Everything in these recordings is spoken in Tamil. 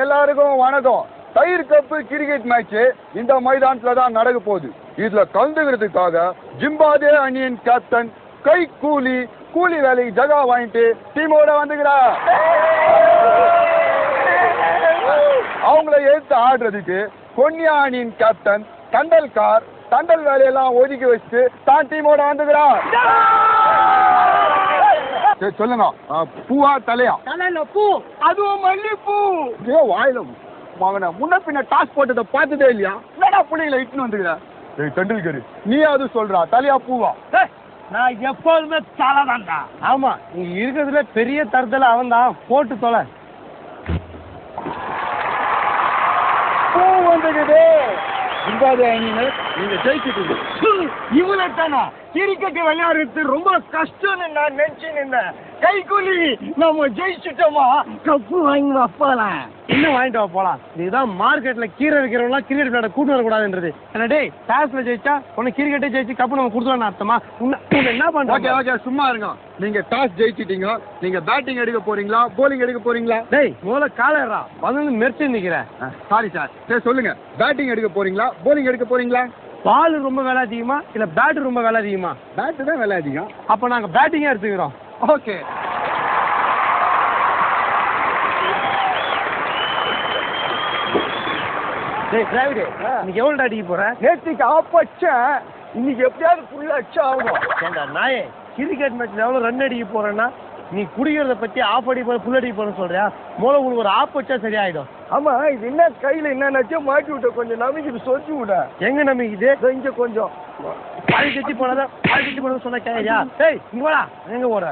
எல்லாருக்கும் வணக்கம். தயிர் கப்பு கிரிக்கெட் மேட்ச் இந்த மைதானத்துல தான் நடக்க போகுது. இதுல கலந்துக்கிறதுக்காக ஜிம்பாப்வே அணியின் கேப்டன் கை கூலி வேலைக்கு ஜகா வாங்கிட்டு டீமோட வந்துக்கிறா. அவங்கள எடுத்து ஆடுறதுக்கு கொன்னியா அணியின் கேப்டன் தண்டல் வேலையெல்லாம் ஒதுக்கி வச்சுட்டு தான் டீமோட வந்துக்கிறா. சொல்லுங்க, பூவா தலையா? பூ, அதுவும் மல்லிப்பூ. வாயில மகனை முன்ன பின்ன டாஸ் போட்டதை பார்த்ததே இல்லையா? என்னடா பிள்ளைங்களை இட்டுன்னு வந்துக்கிற? டெண்டுல்கர், நீ அது சொல்றா, தலையா பூவா? நான் எப்போதுமே தலை தான்டா. ஆமா, நீங்க இருக்கிறதுல பெரிய தரத்துல அவன் தான். போட்டு தொலை. பூ வந்துக்குது. ஜிம்பாப்வே அணியினர் நீங்க ஜெயிச்சுட்டு இவனை தானா கிரிக்கெட் விளையாடுறது ரொம்ப கஷ்டம்னு நான் நினைச்சு நின்றேன். கைகூலி நம்ம ஜெயிச்சுட்டோமா, கப்பு வாங்கி வைப்பாலாம். இன்னும் வாங்கிட்டு போலாம். இதுதான் மார்க்கெட்ல கீரை விற்கிறவங்களாம் கிரிக்கெட் விளையாட கூட்டு வரக்கூடாதுன்றது. என்னடே டாஸ்ல ஜெயிச்சா உனக்கு கிரிக்கெட்டே ஜெயிச்சு கப்பு நம்ம கொடுத்துருவோம்னு அர்த்தமா? என்ன பண்றோம்? ஓகே சும்மா இருங்க. நீங்க டாஸ் ஜெயிச்சிட்டீங்க. நீங்க பேட்டிங் எடுக்க போறீங்களா, போலிங் எடுக்க போறீங்களா? டேய் முதல்ல காலரா வந்து மெரிச்சு நிக்கிறேன். Sorry sir. சரி சொல்லுங்க, பேட்டிங் எடுக்க போறீங்களா, போலிங் எடுக்க போறீங்களா? பால் ரொம்ப விலை அதிகமா இல்ல பேட் ரொம்ப விலை அதிகமா? பேட்டு தான் விலை அதிகம். அப்ப நாங்க பேட்டிங்கா எடுத்துக்கிறோம். ஓகே. டிராவிடு, இன்னைக்கு எவ்வளோ அடிக்க போற? நேற்றுக்கு ஆப் அடிச்சேன், இன்னைக்கு எப்படியாவது ஃபுல்லா அடிச்சா ஆகும். ஏண்டா நாயே, கிரிக்கெட் மேட்ச்ல எவ்வளோ ரன் அடிக்க போறேன்னா நீ குடிக்கிறத பத்தி ஆஃப் அடி போற ஃபுல் அடிக்க போறேன்னு சொல்றியா? மூலம் உங்களுக்கு ஒரு ஆப் வச்சா சரியாயிடும். ஆமா, இது என்ன கையில என்னன்னாச்சும் மாட்டி விட்ட, கொஞ்சம் நம்பிக்கை சொச்சு விட. எங்க நம்பிக்குது? இங்க கொஞ்சம் பாதி கட்டி போனதான் சொன்ன கேயா? டேய் இங்க வாடா. எங்க போற?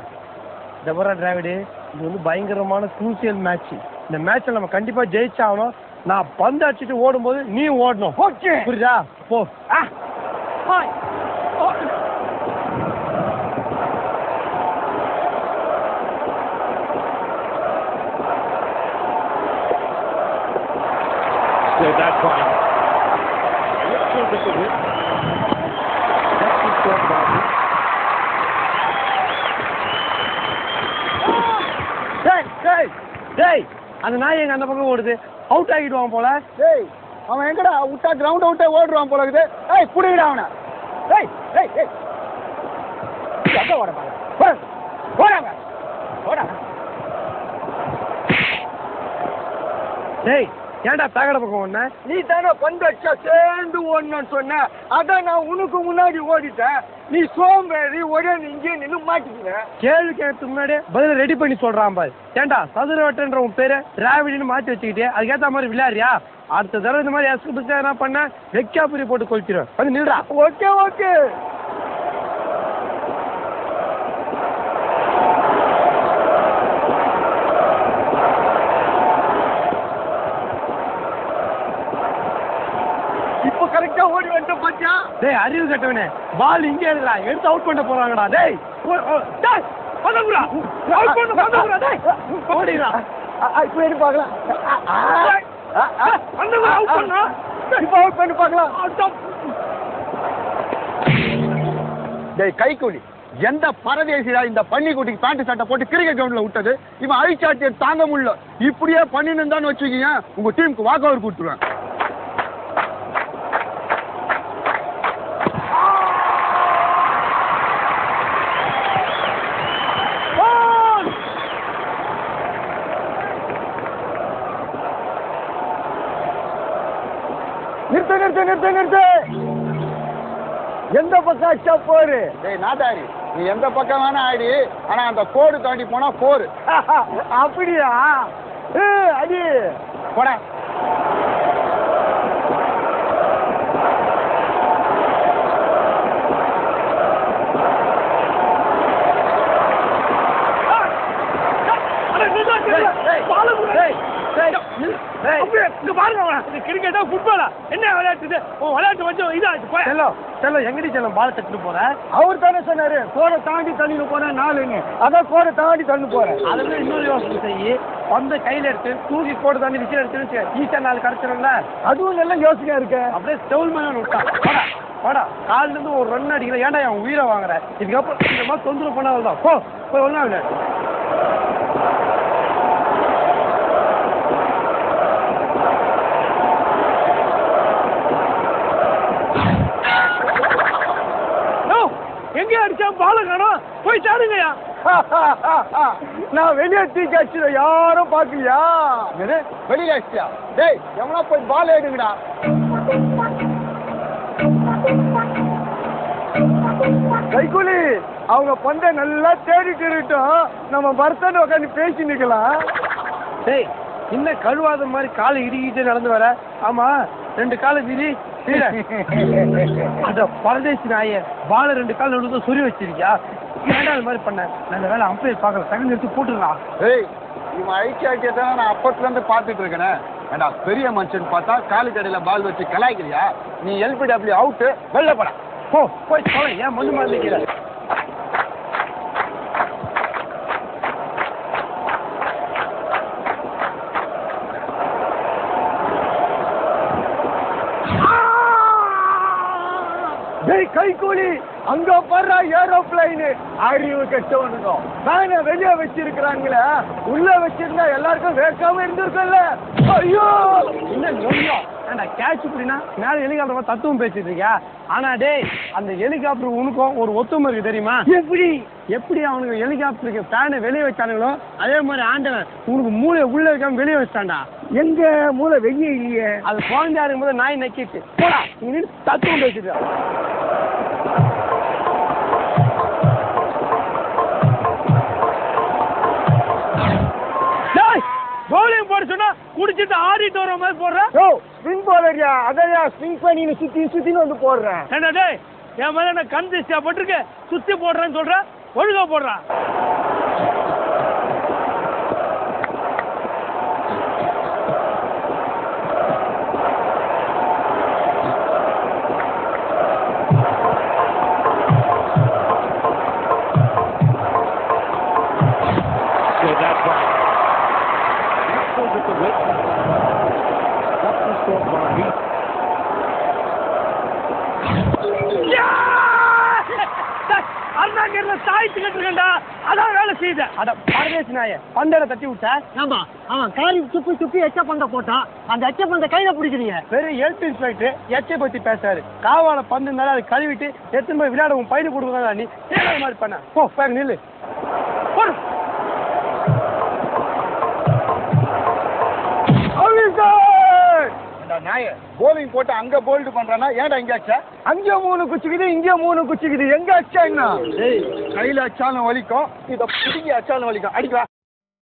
இந்த போற டிராவிடு, இது வந்து பயங்கரமான குரூசியல் மேட்ச். இந்த மேட்ச்ல நம்ம கண்டிப்பா ஜெயிச்சாகணும். நான் பந்து அடிச்சுட்டு ஓடும்போது நீ ஓடணும். ஓகே புரியுதா? போ. அந்த நாய் எங்க அந்த பக்கம் ஓடுது. அவுட் ஆகிடுவான் போல. டேய் அவன் எங்கடா விட்டா கிரவுண்ட் அவுட்டே ஓடுறான் போல இருக்குது. ஏய் புடிங்கடா அவனை. ஏய் ஏய் ஏய் எங்க ஓட பாரு. ஓடாங்க ஓடாங்க. டேய் ஏன்டா தகட பக்கம் ஓடுன? நீ தானே பந்து அடிச்சா சேர்ந்து ஓடணும்னு சொன்ன. அதான் நான் உனக்கு முன்னாடி ஓடிட்டேன். நீ சோம்பேறி ஒரே இங்கே நின்று மாட்டிக்கிற. கேள்வி கேட்கறதுக்கு முன்னாடியே பதில ரெடி பண்ணி சொல்றான் பாரு. ஏன்டா சதுரவட்டன்ற உன் பேரு டிராவிடின்னு மாற்றி வச்சுக்கிட்டே அதுக்கேற்ற மாதிரி விளையாடுறியா? அடுத்த தடவை இந்த மாதிரி எஸ்க்கு என்ன பண்ண வெக்காபுரி போட்டு கொளுத்திடும். வந்து நில்றா. Okay okay. இப்போ கரெக்டா ஓடி வந்து பாத்தியா? டேய் அறிவு கட்டவனே, பால் இங்கே இருக்குடா, எடுத்து அவுட் பண்ண போறாங்கடா. டேய் டேய் பதங்குடா, அவுட் பண்ண பதங்குடா. டேய் ஓடிடா. இப்போ எடுத்து பார்க்கலாம். பதங்குடா அவுட் பண்ணா. இப்போ அவுட் பண்ணி பார்க்கலாம். டேய் கைக்கூலி, எந்த பரதேசிடா இந்த பன்னிக்குட்டிக்கு பேண்ட் சட்டை போட்டு கிரிக்கெட் கிரவுண்ட்ல விட்டது? இவன் அழிச்சாட்டியை தாங்க முடியல. இப்படியே பண்ணின்னு இருந்தான்னு வச்சுக்கீங்க, உங்க டீமுக்கு வாக் ஓவர் கொடுத்துருவேன். நிறுத்து. எந்த பக்கம் அடிச்சா போரு? டேய் நாட்டாரி, நீ எந்த பக்கம் வேணா ஆடி, ஆனா அந்த கோடு தாண்டி போனா போரு. அப்படியா? அடி போட. கிரிக்கெட்டா ஃபுட்பாலா என்ன விளையாட்டு? விளையாட்டு கொஞ்சம் இதாச்சு. செல்லம் எங்கடி செல்லம் பால் தட்டு போற? அவர் தானே சொன்னாரு கோடை தாண்டி தள்ளிட்டு போன நாளுன்னு. அதான் கோடை தாண்டி தள்ளி போறேன். அதுல இன்னொரு யோசனை செய்யி, பந்த கையில எடுத்து தூக்கி கோடை தாண்டி விசில் எடுத்து ஈஸியா நாள் கிடைச்சிடும்ல. அதுவும் நல்ல யோசனையா இருக்கு. அப்படியே ஸ்டவுல் மேல விட்டா வாடா. காலில இருந்து ஒரு ரன் அடிக்கல. ஏன்டா என் உயிரை வாங்குற? இதுக்கப்புறம் இந்த மாதிரி தொந்தரவு பண்ணாதான் போய் ஒன்னா விளையாடு. பாருங்கயா. நான் வெளியே தூக்கி அடிச்சுட யாரும் பாக்கலையா? வெளியில அடிச்சியா? டேய் எவனா போய் பால் எடுங்கடா. கைகூலி அவங்க பண்ட நல்லா தேடிட்டு இருக்கட்டும், நம்ம பர்த்தன் உட்காந்து பேசி நிக்கலாம். டேய் என்ன கழுவாத மாதிரி காலை இடிக்கிட்டு நடந்து வர? ஆமா 2 காலை விரி. அத பரதேசி நாய பால 2 கால் நடுவுல சொறி வச்சிருக்கியா? ஏன்டா அது மாதிரி பண்ண? நல்ல வேலை அம்பையர் பார்க்கல, செகண்ட் எடுத்து போட்டுடலாம். ஏய் இவன் ஐக்கிய தான் நான் அப்பத்துல இருந்து பாத்துட்டு இருக்கேனே. ஏண்டா பெரிய மனுஷன் பார்த்தா காலு கடையில பால் வச்சு கலாய்க்கிறியா? நீ LBW அவுட், வெளில போடா. போய் சொல்ல, ஏன் மண்ணு மாதிரி நிக்கிற? கைகூலி அங்க படுற ஏரோப்ளைன் அறிவு கெட்டவனுங்க வேன வெளியே வச்சிருக்கிறாங்களே, உள்ள வச்சிருந்தா எல்லாருக்கும் வேக்காம இருந்திருக்கும்ல. ஐயோ என்ன நொய்யோ கேட்ச் இப்படின்னா மேல ஹெலிகாப்டர் தத்துவம் பேசிட்டு இருக்கியா? ஆனா டேய் அந்த ஹெலிகாப்டர் உனக்கும் ஒரு ஒத்துமை இருக்கு தெரியுமா? எப்படி அவனுக்கு ஹெலிகாப்டருக்கு ஃபேனை வெளியே வச்சானுங்களோ அதே மாதிரி ஆண்டவன் உனக்கு மூளை உள்ள வைக்காம வெளியே வச்சான்டா. எங்க மூளை வெளியே இல்லையே? அது குழந்தையா இருக்கும்போது நாய் நக்கிட்டு போடா நீ தத்துவம் பேசிட்டு. பவுலிங் போட சொன்னா குடிச்சிட்டு ஆடிட்டு வர மாதிரி போடுறேன். ஸ்விங் போடுறியா? அதையா ஸ்விங் பண்ணி சுத்தின்னு வந்து போடுறேன். என்ன டேய் என் மேல என்ன கண் திஷ்டியா போட்டிருக்கு? சுத்தி போடுறேன்னு சொல்றேன், ஒழுங்கா போடுறான். அதான் வேலை செய்த அட பரதேசி நாய பந்தட தட்டி விட்ட. ஆமா அவன் காரி துப்பி எச்ச பந்த போட்டான், அந்த எச்ச பந்த கையில பிடிக்கிறீங்க. வெறும் ஹெல்த் இன்ஸ்பெக்டர் எச்சை பத்தி பேசாரு. காவால பந்து இருந்தாலும் அதை கழுவிட்டு எத்தனை போய் விளையாட உன் பையனு கொடுக்குறதா நீ தேவை மாதிரி பண்ண. போய் நில்லு. நாய போலிங் போட்டு அங்க போல்டு பண்றானா? ஏன்டா இங்க அச்சா? அங்க 3 குச்சிக்குது, இங்க 3 குச்சிக்குது, எங்க அச்சா? என்ன கையில அச்சாலும் வலிக்கும், இத பிடிக்க அச்சாலும் வலிக்கும். அடிக்கா